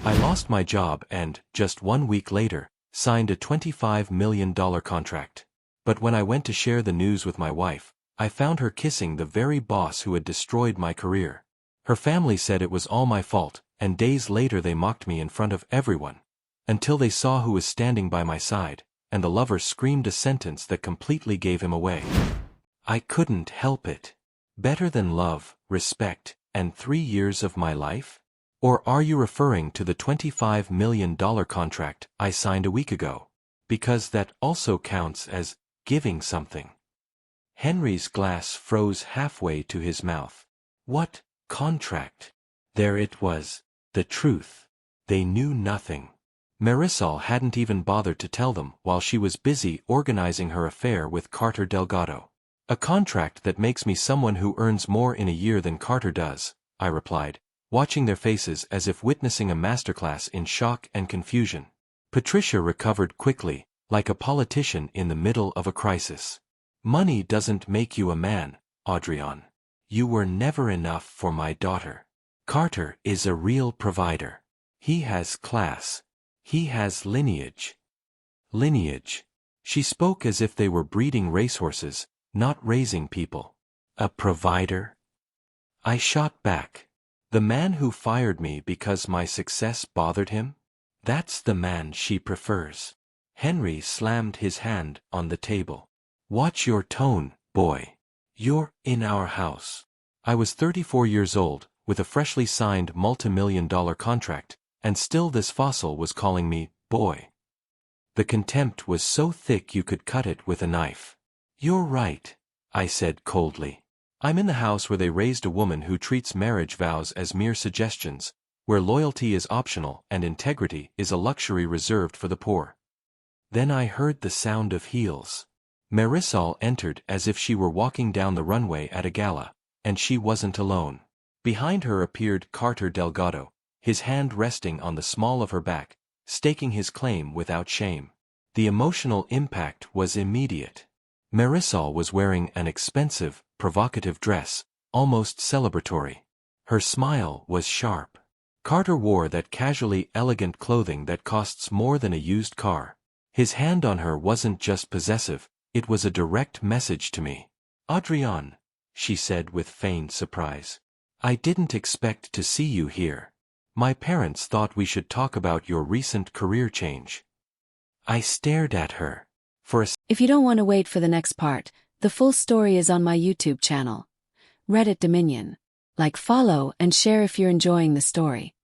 I lost my job and, just 1 week later, signed a $25 million contract. But when I went to share the news with my wife, I found her kissing the very boss who had destroyed my career. Her family said it was all my fault, and days later they mocked me in front of everyone. Until they saw who was standing by my side, and the lover screamed a sentence that completely gave him away. I couldn't help it. Better than love, respect, and 3 years of my life? Or are you referring to the $25 million contract I signed a week ago? Because that also counts as giving something. Henry's glass froze halfway to his mouth. What contract? There it was, the truth. They knew nothing. Marisol hadn't even bothered to tell them while she was busy organizing her affair with Carter Delgado. A contract that makes me someone who earns more in a year than Carter does, I replied, watching their faces as if witnessing a masterclass in shock and confusion. Patricia recovered quickly, like a politician in the middle of a crisis. Money doesn't make you a man, Adrian. You were never enough for my daughter. Carter is a real provider. He has class. He has lineage. Lineage. She spoke as if they were breeding racehorses, not raising people. A provider? I shot back. The man who fired me because my success bothered him? That's the man she prefers. Henry slammed his hand on the table. Watch your tone, boy. You're in our house. I was 34 years old, with a freshly signed multi-million-dollar contract, and still this fossil was calling me, boy. The contempt was so thick you could cut it with a knife. You're right, I said coldly. I'm in the house where they raised a woman who treats marriage vows as mere suggestions, where loyalty is optional and integrity is a luxury reserved for the poor. Then I heard the sound of heels. Marisol entered as if she were walking down the runway at a gala, and she wasn't alone. Behind her appeared Carter Delgado, his hand resting on the small of her back, staking his claim without shame. The emotional impact was immediate. Marisol was wearing an expensive, provocative dress, almost celebratory. Her smile was sharp. Carter wore that casually elegant clothing that costs more than a used car. His hand on her wasn't just possessive, it was a direct message to me. Adrian, she said with feigned surprise. I didn't expect to see you here. My parents thought we should talk about your recent career change. I stared at her. If you don't want to wait for the next part, the full story is on my YouTube channel, Reddit Dominion. Like, follow, and share if you're enjoying the story.